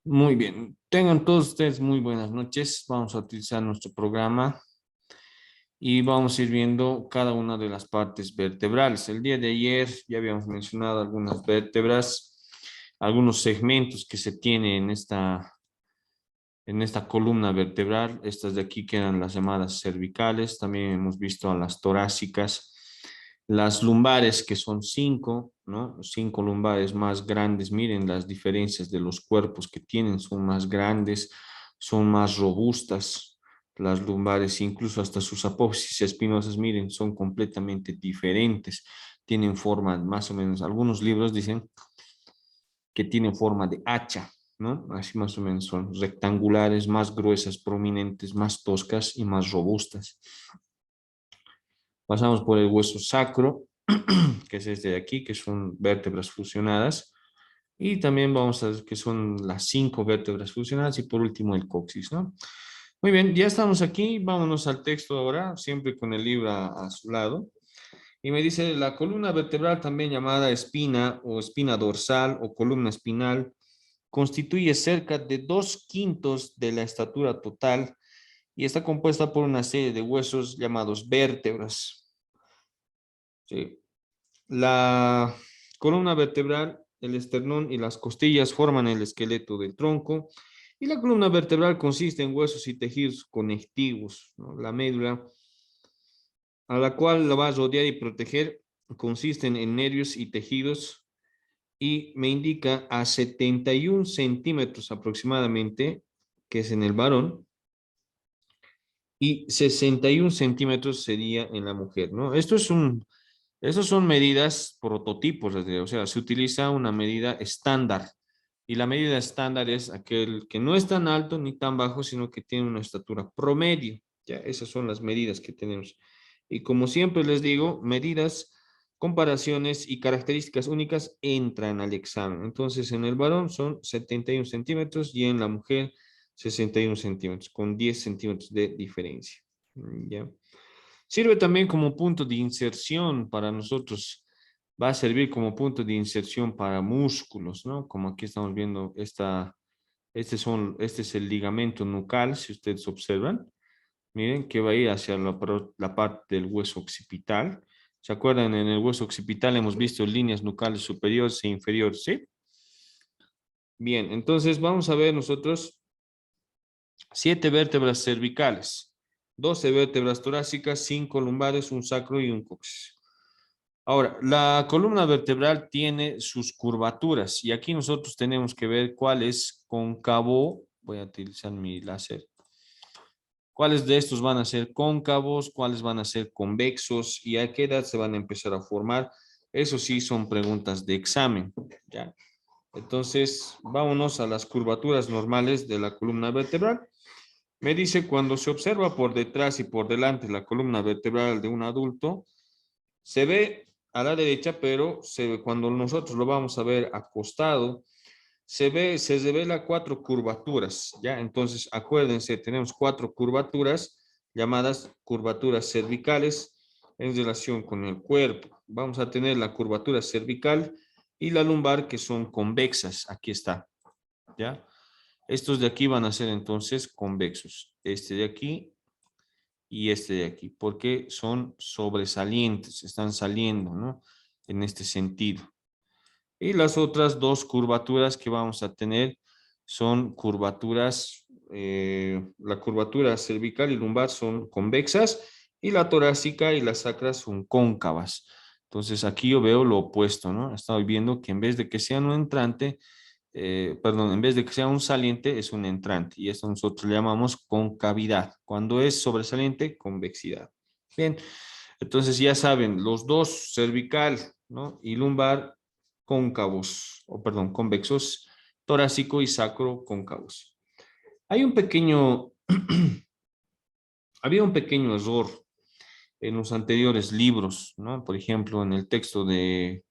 Muy bien, tengan todos ustedes muy buenas noches. Vamos a utilizar nuestro programa y vamos a ir viendo cada una de las partes vertebrales. El día de ayer ya habíamos mencionado algunas vértebras, algunos segmentos que se tienen en esta columna vertebral. Estas de aquí quedan las llamadas cervicales. También hemos visto a las torácicas, las lumbares, que son cinco, ¿no? Cinco lumbares más grandes. Miren las diferencias de los cuerpos que tienen, son más grandes, son más robustas. Las lumbares, incluso hasta sus apófisis espinosas, miren, son completamente diferentes. Tienen forma, más o menos, algunos libros dicen que tienen forma de hacha, ¿no? Así más o menos son rectangulares, más gruesas, prominentes, más toscas y más robustas. Pasamos por el hueso sacro, que es este de aquí, que son vértebras fusionadas. Y también vamos a ver que son las cinco vértebras fusionadas y por último el coxis, ¿no? Muy bien, ya estamos aquí, vámonos al texto ahora, siempre con el libro a su lado. Y me dice, la columna vertebral, también llamada espina o espina dorsal o columna espinal, constituye cerca de 2/5 de la estatura total y está compuesta por una serie de huesos llamados vértebras. Sí. La columna vertebral, el esternón y las costillas forman el esqueleto del tronco y la columna vertebral consiste en huesos y tejidos conectivos, ¿no? La médula, a la cual la va a rodear y proteger, consisten en nervios y tejidos y me indica a 71 centímetros aproximadamente, que es en el varón, y 61 centímetros sería en la mujer, ¿no? Estos son medidas prototipos, o sea, se utiliza una medida estándar. Y la medida estándar es aquel que no es tan alto ni tan bajo, sino que tiene una estatura promedio. Ya, esas son las medidas que tenemos. Y como siempre les digo, medidas, comparaciones y características únicas entran al examen. Entonces, en el varón son 71 centímetros y en la mujer 61 centímetros, con 10 centímetros de diferencia. ¿Ya? Sirve también como punto de inserción para nosotros. Va a servir como punto de inserción para músculos, ¿no? Como aquí estamos viendo, este es el ligamento nucal, si ustedes observan. Miren que va a ir hacia la parte del hueso occipital. ¿Se acuerdan? En el hueso occipital hemos visto líneas nucales superiores e inferiores, ¿sí? Bien, entonces vamos a ver nosotros 7 vértebras cervicales, 12 vértebras torácicas, 5 lumbares, un sacro y un coxis. Ahora, la columna vertebral tiene sus curvaturas y aquí nosotros tenemos que ver cuál es cóncavo. Voy a utilizar mi láser. ¿Cuáles de estos van a ser cóncavos? ¿Cuáles van a ser convexos? ¿Y a qué edad se van a empezar a formar? Eso sí son preguntas de examen, ¿ya? Entonces, vámonos a las curvaturas normales de la columna vertebral. Me dice, cuando se observa por detrás y por delante la columna vertebral de un adulto, se ve a la derecha, pero cuando nosotros lo vamos a ver acostado, se revela 4 curvaturas, ¿ya? Entonces, acuérdense, tenemos 4 curvaturas llamadas curvaturas cervicales en relación con el cuerpo. Vamos a tener la curvatura cervical y la lumbar, que son convexas. Aquí está, ¿ya? Estos de aquí van a ser entonces convexos. Este de aquí y este de aquí, porque son sobresalientes, están saliendo, ¿no? En este sentido. Y las otras dos curvaturas que vamos a tener son curvaturas, la curvatura cervical y lumbar son convexas y la torácica y la sacra son cóncavas. Entonces aquí yo veo lo opuesto, ¿no? Estoy viendo que en vez de que sea un entrante, perdón, en vez de que sea un saliente, es un entrante. Y esto nosotros le llamamos concavidad. Cuando es sobresaliente, convexidad. Bien, entonces ya saben, los dos, cervical, ¿no? Y lumbar, cóncavos, o perdón, convexos, torácico y sacro cóncavos. Hay un pequeño, había un pequeño error en los anteriores libros, ¿no? Por ejemplo, en el texto de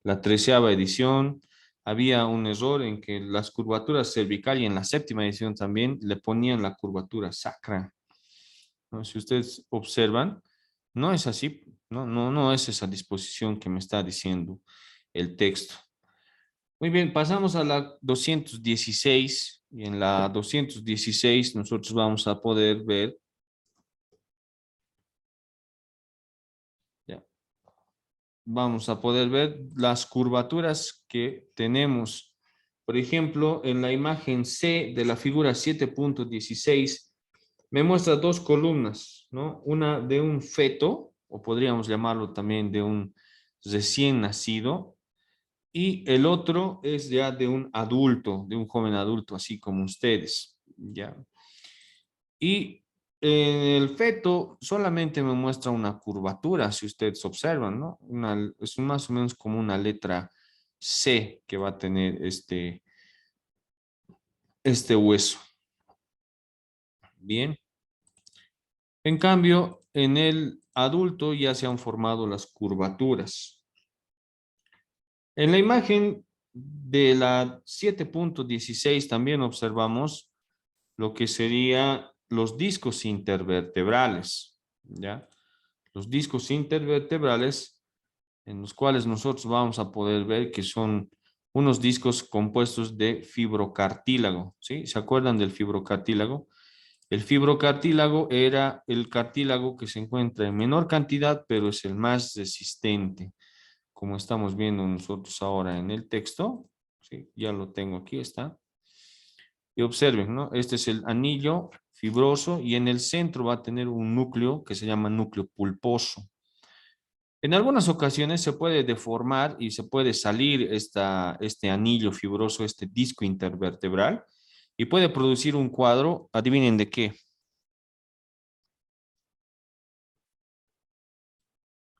la 13ª edición, había un error en que las curvaturas cervical y en la 7ª edición también le ponían la curvatura sacra, ¿no? Si ustedes observan, no es así, no es esa disposición que me está diciendo el texto. Muy bien, pasamos a la 216 y en la 216 nosotros vamos a poder ver, ya, vamos a poder ver las curvaturas que tenemos. Por ejemplo, en la imagen C de la figura 7.16 me muestra dos columnas, ¿no? Una de un feto, o podríamos llamarlo también de un recién nacido, y el otro es ya de un adulto, de un joven adulto, así como ustedes, ¿ya? Y en el feto solamente me muestra una curvatura, si ustedes observan, ¿no? Es más o menos como una letra C que va a tener este hueso. Bien. En cambio, en el adulto ya se han formado las curvaturas. En la imagen de la 7.16 también observamos lo que sería los discos intervertebrales, ¿ya? Los discos intervertebrales en los cuales nosotros vamos a poder ver que son unos discos compuestos de fibrocartílago, ¿sí? ¿Se acuerdan del fibrocartílago? El fibrocartílago era el cartílago que se encuentra en menor cantidad, pero es el más resistente, como estamos viendo nosotros ahora en el texto. Sí, ya lo tengo aquí, está. Y observen, ¿no? Este es el anillo fibroso y en el centro va a tener un núcleo que se llama núcleo pulposo. En algunas ocasiones se puede deformar y se puede salir este anillo fibroso, este disco intervertebral, y puede producir un cuadro, adivinen de qué.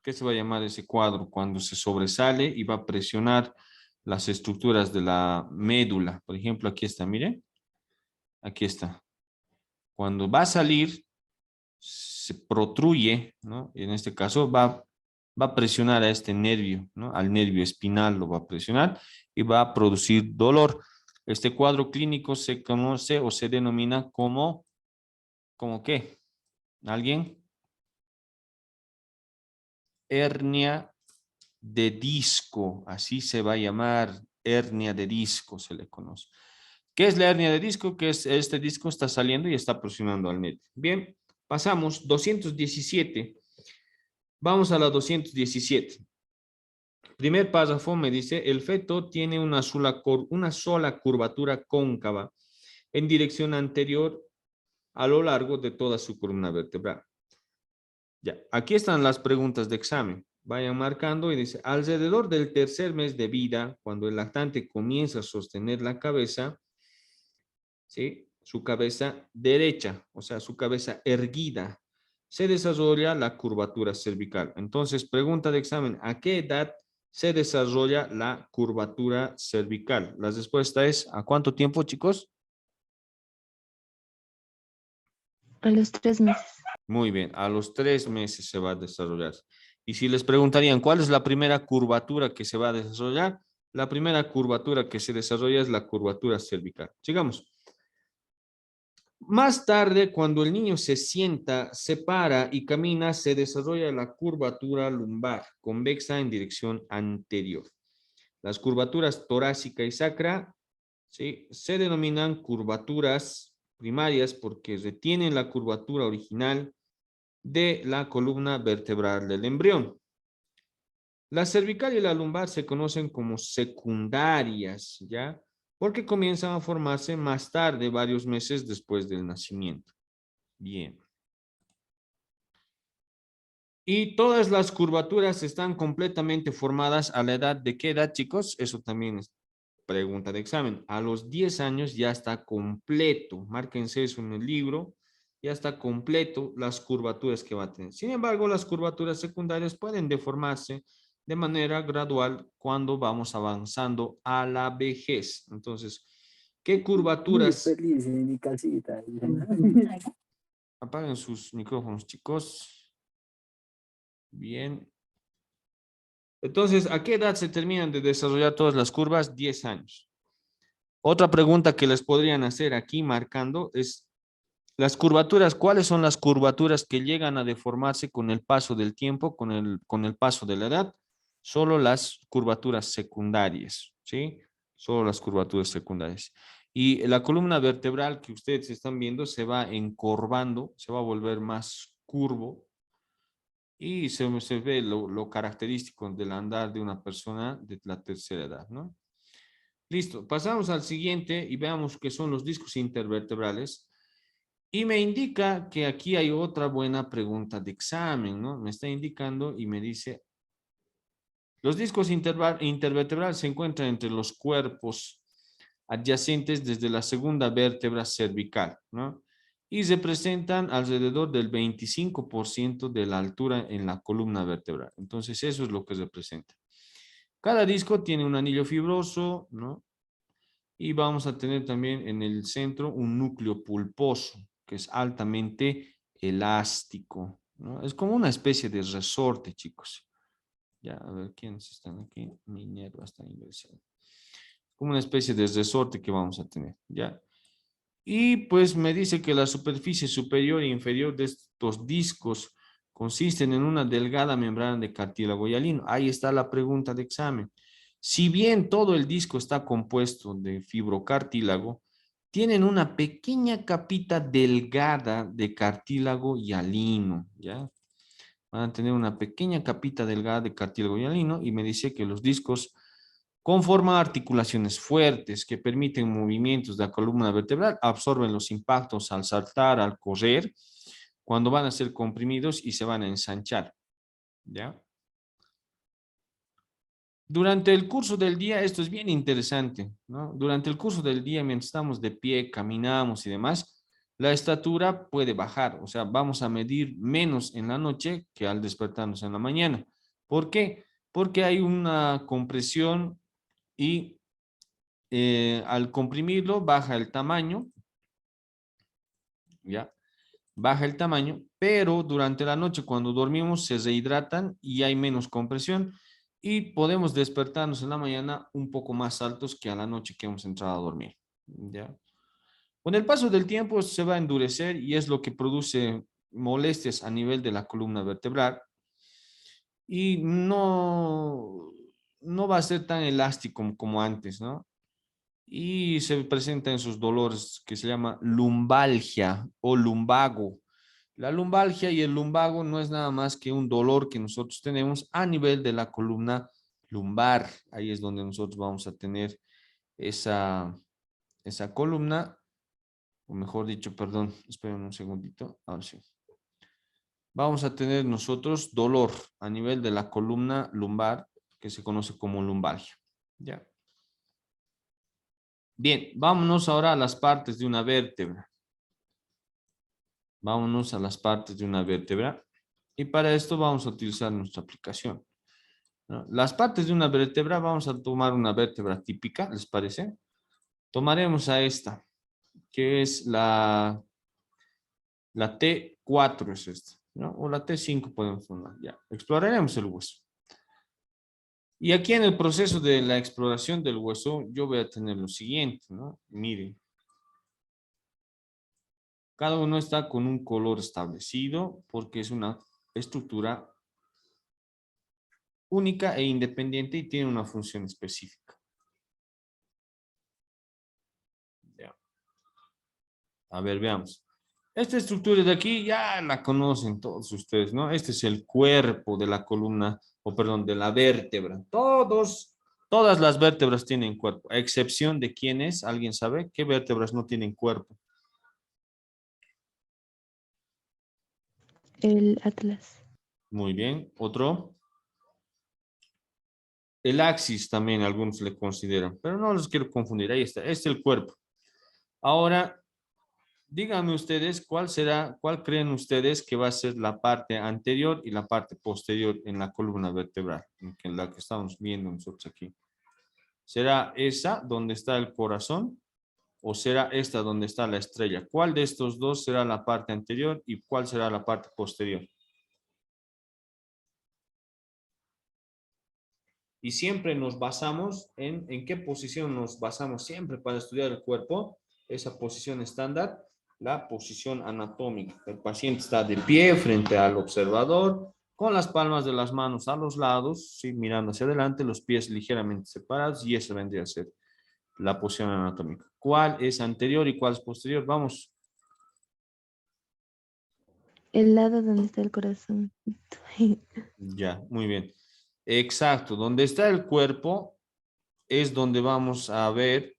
¿Qué se va a llamar ese cuadro? Cuando se sobresale y va a presionar las estructuras de la médula. Por ejemplo, aquí está, miren. Aquí está. Cuando va a salir, se protruye, ¿no? Y en este caso va a presionar a este nervio, ¿no? Al nervio espinal lo va a presionar y va a producir dolor. Este cuadro clínico se conoce o se denomina ¿como qué? ¿Alguien? Hernia de disco, así se va a llamar, hernia de disco se le conoce. ¿Qué es la hernia de disco? Que es este disco está saliendo y está presionando al nervio. Bien, pasamos 217. Vamos a la 217. Primer párrafo me dice, el feto tiene una sola curvatura cóncava en dirección anterior a lo largo de toda su columna vertebral. Ya, aquí están las preguntas de examen. Vayan marcando y dice, alrededor del tercer mes de vida, cuando el lactante comienza a sostener la cabeza, ¿sí? Su cabeza derecha, o sea, su cabeza erguida, se desarrolla la curvatura cervical. Entonces, pregunta de examen, ¿a qué edad se desarrolla la curvatura cervical? La respuesta es, ¿a cuánto tiempo, chicos? A los 3 meses. Muy bien, a los 3 meses se va a desarrollar. Y si les preguntarían, ¿cuál es la primera curvatura que se va a desarrollar? La primera curvatura que se desarrolla es la curvatura cervical. Sigamos. Más tarde, cuando el niño se sienta, se para y camina, se desarrolla la curvatura lumbar, convexa en dirección anterior. Las curvaturas torácica y sacra, ¿sí?, se denominan curvaturas primarias porque retienen la curvatura original de la columna vertebral del embrión. La cervical y la lumbar se conocen como secundarias, ¿ya? Porque comienzan a formarse más tarde, varios meses después del nacimiento. Bien. Y todas las curvaturas están completamente formadas a la edad de qué edad, chicos? Eso también es pregunta de examen. A los 10 años ya está completo. Márquense eso en el libro. Ya está completo las curvaturas que va a tener. Sin embargo, las curvaturas secundarias pueden deformarse de manera gradual cuando vamos avanzando a la vejez. Entonces, ¿qué curvaturas? Muy feliz en mi casita. Apaguen sus micrófonos, chicos. Bien. Entonces, ¿a qué edad se terminan de desarrollar todas las curvas? 10 años. Otra pregunta que les podrían hacer aquí marcando es las curvaturas. ¿Cuáles son las curvaturas que llegan a deformarse con el paso del tiempo, con el paso de la edad? Solo las curvaturas secundarias, ¿sí? Solo las curvaturas secundarias. Y la columna vertebral que ustedes están viendo se va encorvando, se va a volver más curvo y se ve lo característico del andar de una persona de la tercera edad, ¿no? Listo, pasamos al siguiente y veamos qué son los discos intervertebrales. Y me indica que aquí hay otra buena pregunta de examen, ¿no? Me está indicando y me dice, los discos intervertebrales se encuentran entre los cuerpos adyacentes desde la segunda vértebra cervical, ¿no? Y representan alrededor del 25% de la altura en la columna vertebral. Entonces, eso es lo que representa. Cada disco tiene un anillo fibroso, ¿no? Y vamos a tener también en el centro un núcleo pulposo, que es altamente elástico, ¿no? Es como una especie de resorte, chicos. Ya, a ver, ¿quiénes están aquí? Minerva está ingresando. Como una especie de resorte que vamos a tener, ¿ya? Y pues me dice que la superficie superior e inferior de estos discos consisten en una delgada membrana de cartílago hialino. Ahí está la pregunta de examen. Si bien todo el disco está compuesto de fibrocartílago, tienen una pequeña capita delgada de cartílago hialino, ¿ya? Van a tener una pequeña capita delgada de cartílago hialino y me dice que los discos conforman articulaciones fuertes que permiten movimientos de la columna vertebral, absorben los impactos al saltar, al correr, cuando van a ser comprimidos y se van a ensanchar, ¿ya? Durante el curso del día, esto es bien interesante, ¿no? Durante el curso del día, mientras estamos de pie, caminamos y demás, la estatura puede bajar, o sea, vamos a medir menos en la noche que al despertarnos en la mañana. ¿Por qué? Porque hay una compresión y al comprimirlo baja el tamaño, ¿ya? Baja el tamaño, pero durante la noche cuando dormimos se rehidratan y hay menos compresión y podemos despertarnos en la mañana un poco más altos que a la noche que hemos entrado a dormir, ¿ya? Con el paso del tiempo se va a endurecer y es lo que produce molestias a nivel de la columna vertebral y no va a ser tan elástico como antes, ¿no? Y se presenta en sus dolores que se llama lumbalgia o lumbago. La lumbalgia y el lumbago no es nada más que un dolor que nosotros tenemos a nivel de la columna lumbar. Ahí es donde nosotros vamos a tener esa columna, o mejor dicho, perdón, esperen un segundito. Ahora sí. Vamos a tener nosotros dolor a nivel de la columna lumbar, que se conoce como lumbalgia. ¿Ya? Bien, vámonos ahora a las partes de una vértebra. Vámonos a las partes de una vértebra. Y para esto vamos a utilizar nuestra aplicación, ¿no? Las partes de una vértebra, vamos a tomar una vértebra típica, ¿les parece? Tomaremos a esta, que es la T4, es esta, ¿no? O la T5 podemos tomar, ya. Exploraremos el hueso. Y aquí en el proceso de la exploración del hueso, yo voy a tener lo siguiente, ¿no? Miren. Cada uno está con un color establecido porque es una estructura única e independiente y tiene una función específica. Ya. A ver, veamos. Esta estructura de aquí ya la conocen todos ustedes, ¿no? Este es el cuerpo de la columna, o perdón, de la vértebra. Todas las vértebras tienen cuerpo, a excepción de quiénes, ¿alguien sabe qué vértebras no tienen cuerpo? El Atlas. Muy bien. Otro. El axis también algunos le consideran, pero no los quiero confundir. Ahí está. Este es el cuerpo. Ahora, díganme ustedes cuál creen ustedes que va a ser la parte anterior y la parte posterior en la columna vertebral, en la que estamos viendo nosotros aquí. ¿Será esa donde está el corazón o será esta donde está la estrella? ¿Cuál de estos dos será la parte anterior y cuál será la parte posterior? Y siempre nos basamos en qué posición nos basamos siempre para estudiar el cuerpo. Esa posición estándar, la posición anatómica. El paciente está de pie frente al observador, con las palmas de las manos a los lados, ¿sí? Mirando hacia adelante, los pies ligeramente separados, y eso vendría a ser la posición anatómica. ¿Cuál es anterior y cuál es posterior? Vamos. El lado donde está el corazón. Ya, muy bien. Exacto, donde está el cuerpo es donde vamos a ver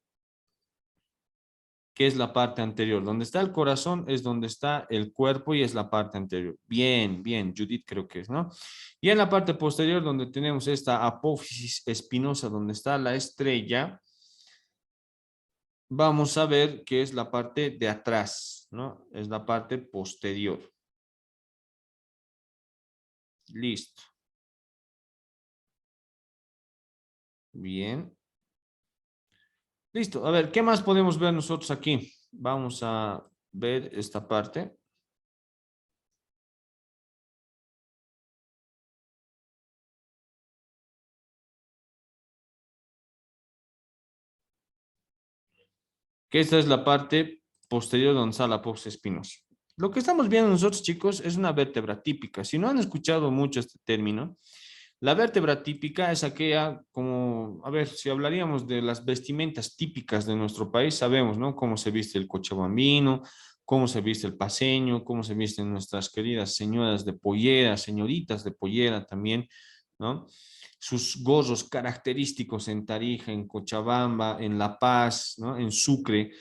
qué es la parte anterior. Donde está el corazón es donde está el cuerpo y es la parte anterior. Bien, bien, Judith creo que es, ¿no? Y en la parte posterior donde tenemos esta apófisis espinosa, donde está la estrella, vamos a ver qué es la parte de atrás, ¿no? Es la parte posterior. Listo. Bien. Listo. A ver, ¿qué más podemos ver nosotros aquí? Vamos a ver esta parte. Que esta es la parte posterior donde está la apófisis espinosa. Lo que estamos viendo nosotros, chicos, es una vértebra típica. Si no han escuchado mucho este término, la vértebra típica es aquella como, a ver, si hablaríamos de las vestimentas típicas de nuestro país, sabemos, ¿no? Cómo se viste el cochabambino, cómo se viste el paceño, cómo se visten nuestras queridas señoras de pollera, señoritas de pollera también, ¿no? Sus gorros característicos en Tarija, en Cochabamba, en La Paz, ¿no? En Sucre.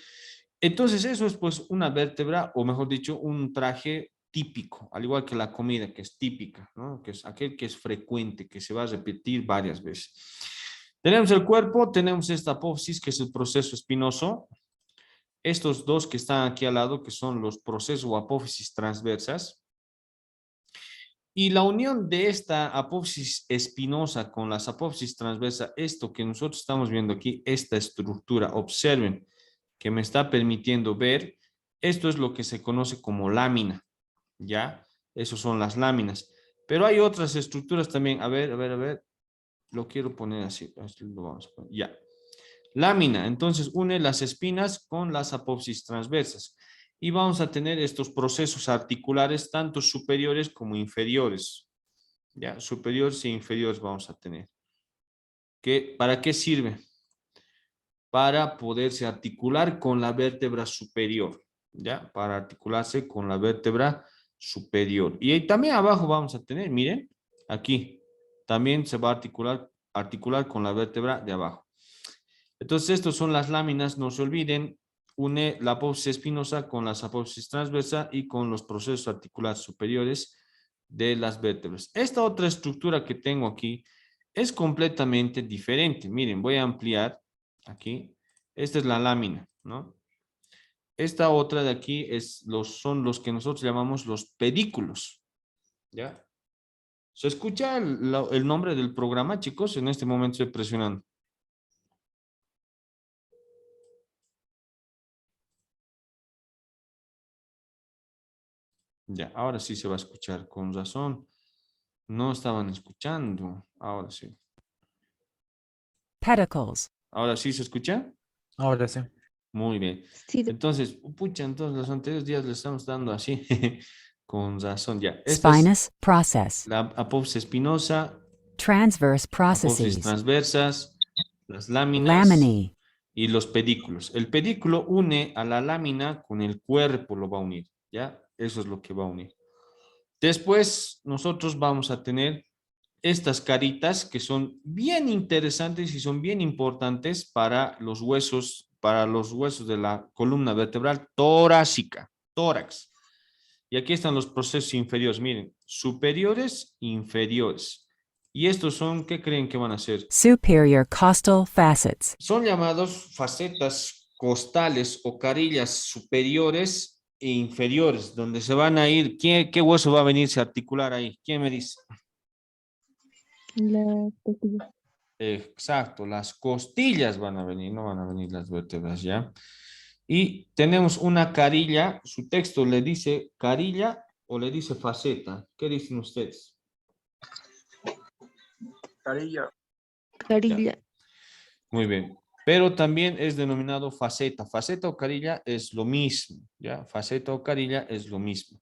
Entonces eso es pues una vértebra, o mejor dicho, un traje típico, al igual que la comida que es típica, ¿no? Que es aquel que es frecuente, que se va a repetir varias veces. Tenemos el cuerpo, tenemos esta apófisis, que es el proceso espinoso. Estos dos que están aquí al lado, que son los procesos o apófisis transversas. Y la unión de esta apófisis espinosa con las apófisis transversas, esto que nosotros estamos viendo aquí, esta estructura, observen, que me está permitiendo ver, esto es lo que se conoce como lámina, ¿ya? Esas son las láminas. Pero hay otras estructuras también. A ver, lo quiero poner así, lo vamos a poner, ya. Lámina, entonces une las espinas con las apófisis transversas. Y vamos a tener estos procesos articulares, tanto superiores como inferiores. ¿Ya? Superiores e inferiores vamos a tener. ¿Para qué sirve? Para poderse articular con la vértebra superior. ¿Ya? Para articularse con la vértebra superior. Y también abajo vamos a tener, miren, aquí, también se va a articular con la vértebra de abajo. Entonces, estas son las láminas, no se olviden, une la apófisis espinosa con las apófisis transversa y con los procesos articulares superiores de las vértebras. Esta otra estructura que tengo aquí es completamente diferente. Miren, voy a ampliar aquí. Esta es la lámina, ¿no? Esta otra de aquí son los que nosotros llamamos los pedículos, ¿ya? ¿Se escucha el nombre del programa, chicos? En este momento estoy presionando. Ya, ahora sí se va a escuchar, con razón. No estaban escuchando. Ahora sí. Pedicles. ¿Ahora sí se escucha? Ahora sí. Muy bien. Sí, Entonces, pucha, entonces los anteriores días le estamos dando así. Con razón, ya. Esta es Spinous process. la apófisis espinosa, Transverse apófisis processes. transversas, las láminas Laminae. y los pedículos. El pedículo une a la lámina con el cuerpo, lo va a unir, ¿ya? Eso es lo que va a unir. Después, nosotros vamos a tener estas caritas que son bien interesantes y son bien importantes para los huesos de la columna vertebral torácica, tórax. Y aquí están los procesos inferiores, miren, superiores, inferiores. Y estos son, ¿qué creen que van a ser? Superior costal facets. Son llamados facetas costales o carillas superiores e inferiores, donde se van a ir, ¿qué hueso va a venirse a articular ahí? ¿Quién me dice? la costilla. Exacto, las costillas van a venir, no van a venir las vértebras, ¿ya? Y tenemos una carilla, su texto le dice carilla o le dice faceta. ¿Qué dicen ustedes? Carilla. Carilla. Muy bien. Pero también es denominado faceta. Faceta o carilla es lo mismo, ¿ya? Faceta o carilla es lo mismo.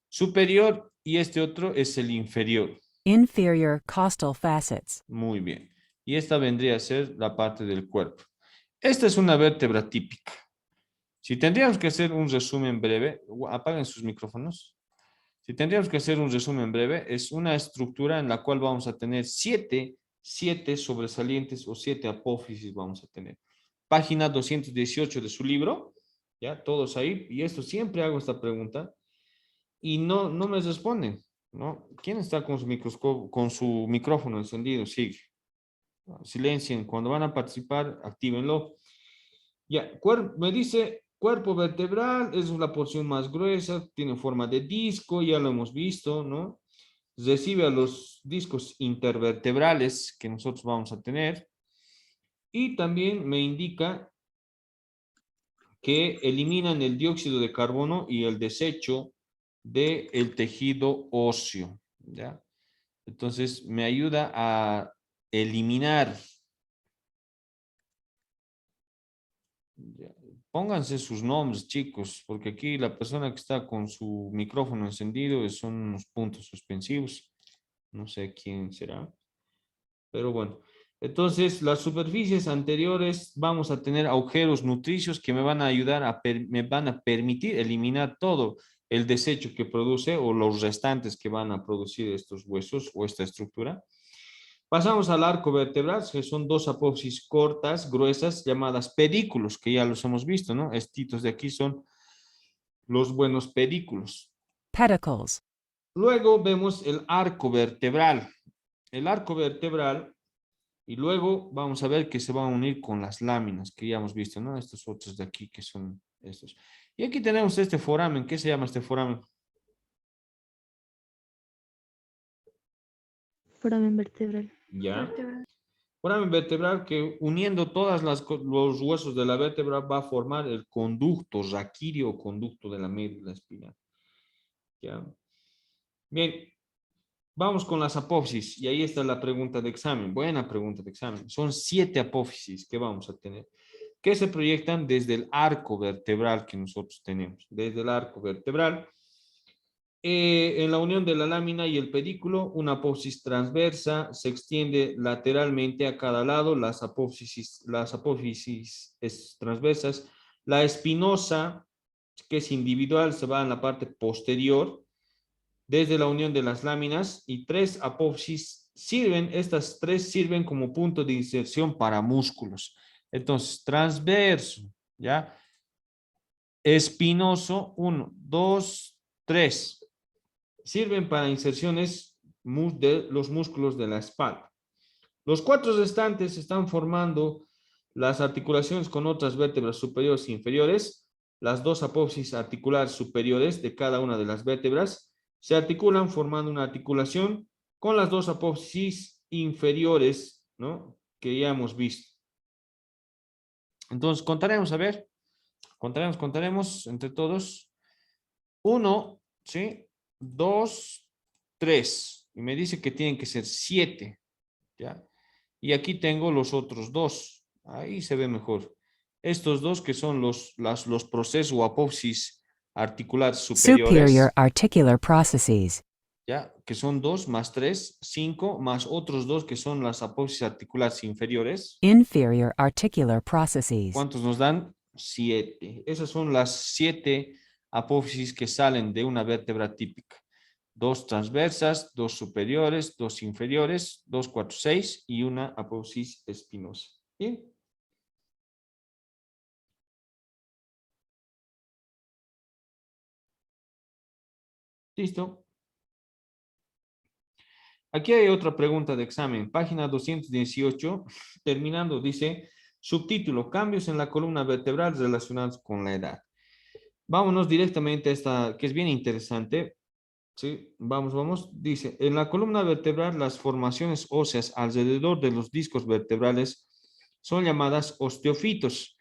Superior y este otro es el inferior. Inferior costal facets. Muy bien. Y esta vendría a ser la parte del cuerpo. Esta es una vértebra típica. Si tendríamos que hacer un resumen breve, apaguen sus micrófonos. Si tendríamos que hacer un resumen breve, es una estructura en la cual vamos a tener siete sobresalientes o 7 apófisis vamos a tener. Página 218 de su libro, ya, todos ahí. Y esto siempre hago esta pregunta y no me responden, ¿no? ¿Quién está con su micrófono encendido? Sigue. Silencien. Cuando van a participar, actívenlo. Ya, me dice cuerpo vertebral, es la porción más gruesa, tiene forma de disco, ya lo hemos visto, ¿no? Recibe a los discos intervertebrales que nosotros vamos a tener. Y también me indica que eliminan el dióxido de carbono y el desecho del tejido óseo, ¿ya? Entonces, me ayuda a eliminar. Ya. Pónganse sus nombres, chicos, porque aquí la persona que está con su micrófono encendido son unos puntos suspensivos. No sé quién será, pero bueno. Entonces, las superficies anteriores vamos a tener agujeros nutricios que me van a ayudar me van a permitir eliminar todo el desecho que produce o los restantes que van a producir estos huesos o esta estructura. Pasamos al arco vertebral, que son dos apófisis cortas, gruesas, llamadas pedículos, que ya los hemos visto, ¿no? Estos de aquí son los buenos pedículos. Pedicles. Luego vemos el arco vertebral. El arco vertebral, y luego vamos a ver que se va a unir con las láminas, que ya hemos visto, ¿no? Estos otros de aquí, que son estos. Y aquí tenemos este foramen. ¿Qué se llama este foramen? Foramen vertebral. Ya. Foramen vertebral que uniendo todos los huesos de la vértebra va a formar el conducto raquídeo o conducto de la médula espinal. ¿Ya? Bien, vamos con las apófisis y ahí está la pregunta de examen. Buena pregunta de examen. Son 7 apófisis que vamos a tener, que se proyectan desde el arco vertebral que nosotros tenemos. Desde el arco vertebral. En la unión de la lámina y el pedículo, una apófisis transversa se extiende lateralmente a cada lado, las apófisis transversas. La espinosa, que es individual, se va en la parte posterior, desde la unión de las láminas, y 3 apófisis estas 3 sirven como punto de inserción para músculos. Entonces, transverso, ¿ya? Espinoso, 1, 2, 3. Sirven para inserciones de los músculos de la espalda. Los 4 restantes están formando las articulaciones con otras vértebras superiores e inferiores. Las 2 apófisis articulares superiores de cada una de las vértebras se articulan formando una articulación con las 2 apófisis inferiores, ¿no? Que ya hemos visto. Entonces, contaremos, a ver. Contaremos entre todos. 1, ¿sí? 2, 3. Y me dice que tienen que ser 7. ¿Ya? Y aquí tengo los otros 2. Ahí se ve mejor. Estos 2 que son los procesos o apófisis articulares superiores. Superior articular processes. ¿Ya? Que son 2 más 3, 5, más otros 2 que son las apófisis articulares inferiores. Inferior articular processes. ¿Cuántos nos dan? 7. Esas son las 7 apófisis que salen de una vértebra típica. 2 transversas, 2 superiores, 2 inferiores, 2, 4, 6 y una apófisis espinosa. ¿Bien? ¿Listo? Aquí hay otra pregunta de examen. Página 218, terminando, dice, subtítulo, cambios en la columna vertebral relacionados con la edad. Vámonos directamente a esta, que es bien interesante. Sí, vamos. Dice, en la columna vertebral las formaciones óseas alrededor de los discos vertebrales son llamadas osteofitos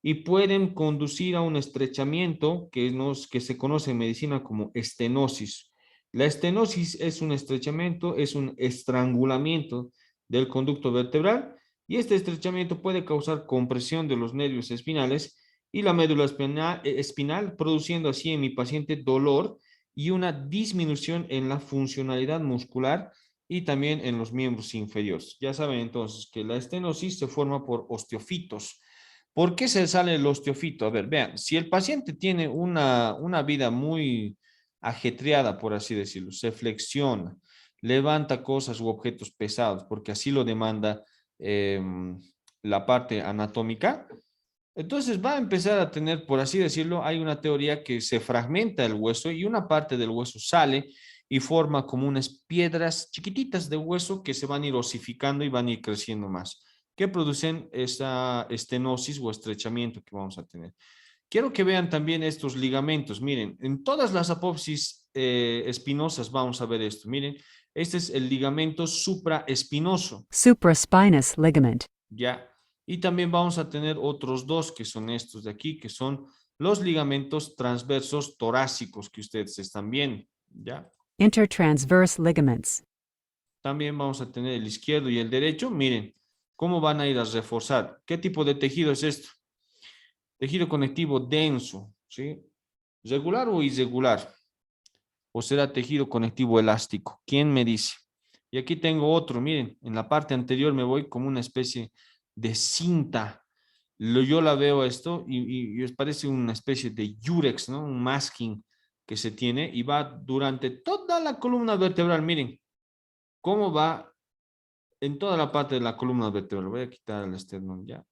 y pueden conducir a un estrechamiento que se conoce en medicina como estenosis. La estenosis es un estrechamiento, es un estrangulamiento del conducto vertebral y este estrechamiento puede causar compresión de los nervios espinales y la médula espinal, produciendo así en mi paciente dolor y una disminución en la funcionalidad muscular y también en los miembros inferiores. Ya saben entonces que la estenosis se forma por osteofitos. ¿Por qué se sale el osteofito? A ver, vean, si el paciente tiene una vida muy ajetreada, por así decirlo, se flexiona, levanta cosas u objetos pesados, porque así lo demanda la parte anatómica, entonces va a empezar a tener, por así decirlo, hay una teoría que se fragmenta el hueso y una parte del hueso sale y forma como unas piedras chiquititas de hueso que se van a ir osificando y van a ir creciendo más, que producen esa estenosis o estrechamiento que vamos a tener. Quiero que vean también estos ligamentos. Miren, en todas las apófisis espinosas vamos a ver esto. Miren, este es el ligamento supraespinoso. Supraspinous ligament. Ya. Y también vamos a tener otros dos que son estos de aquí, que son los ligamentos transversos torácicos que ustedes están viendo. Ya. Intertransverse ligaments. También vamos a tener el izquierdo y el derecho. Miren cómo van a ir a reforzar. ¿Qué tipo de tejido es esto? Tejido conectivo denso, ¿sí? ¿Regular o irregular? ¿O será tejido conectivo elástico? ¿Quién me dice? Y aquí tengo otro, miren, en la parte anterior me voy como una especie de cinta. Yo la veo esto y parece una especie de yurex, ¿no? Un masking que se tiene y va durante toda la columna vertebral. Miren cómo va en toda la parte de la columna vertebral. Voy a quitar el esternón ya.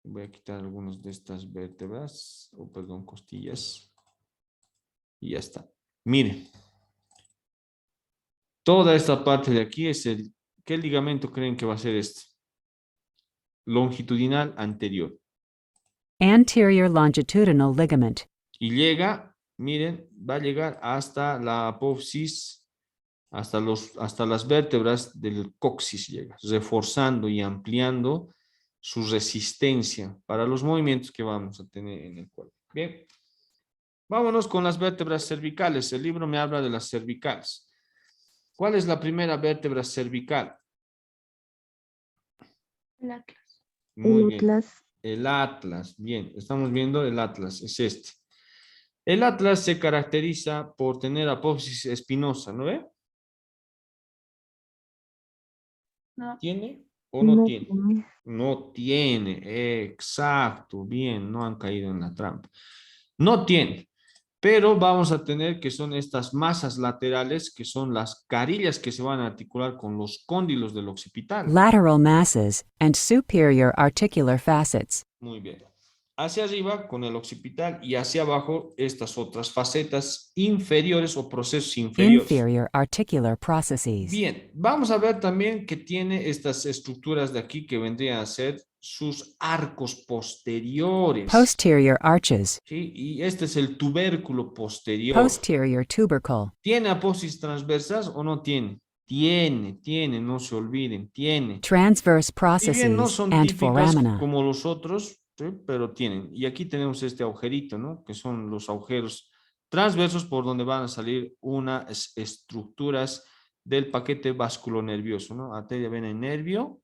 Voy a quitar algunas de estas vértebras, o perdón, costillas. Y ya está. Miren. Toda esta parte de aquí es el... ¿Qué ligamento creen que va a ser este? Longitudinal anterior. Anterior longitudinal ligament. Y llega, miren, va a llegar hasta la apófisis, hasta las vértebras del coxis llega, reforzando y ampliando su resistencia para los movimientos que vamos a tener en el cuerpo. Bien, vámonos con las vértebras cervicales. El libro me habla de las cervicales. ¿Cuál es la primera vértebra cervical? El atlas. Muy El bien. atlas. El atlas, bien, estamos viendo el atlas, es este. El atlas se caracteriza por tener apófisis espinosa, ¿no ve? No. ¿Tiene o no No tiene? tiene. No tiene, exacto, bien, no han caído en la trampa. No tiene, pero vamos a tener que son estas masas laterales, que son las carillas que se van a articular con los cóndilos del occipital. Lateral masses and superior articular facets. Muy bien. Hacia arriba con el occipital y hacia abajo estas otras facetas inferiores o procesos inferiores. Inferior articular processes. Bien, vamos a ver también que tiene estas estructuras de aquí que vendrían a ser sus arcos posteriores. Posterior arches. ¿Sí? Y este es el tubérculo posterior. Posterior tubercle. ¿Tiene apófisis transversas o no tiene? Tiene, no se olviden, tiene. Transverse Si bien no processes son and típicas foramina. como los otros, ¿sí? Pero tienen. Y aquí tenemos este agujerito, ¿no? Que son los agujeros transversos por donde van a salir unas estructuras del paquete vasculonervioso, ¿no? Arteria, vena y nervio,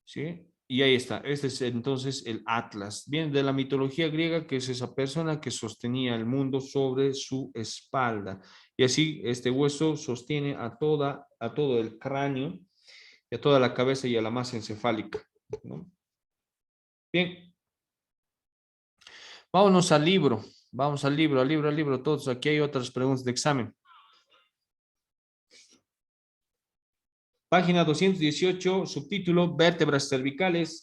¿sí? Y ahí está. Este es entonces el Atlas. Viene de la mitología griega, que es esa persona que sostenía el mundo sobre su espalda. Y así este hueso sostiene a todo el cráneo, y a toda la cabeza y a la masa encefálica, ¿no? Bien. Vámonos al libro. Vamos al libro, todos. Aquí hay otras preguntas de examen. Página 218, subtítulo, vértebras cervicales.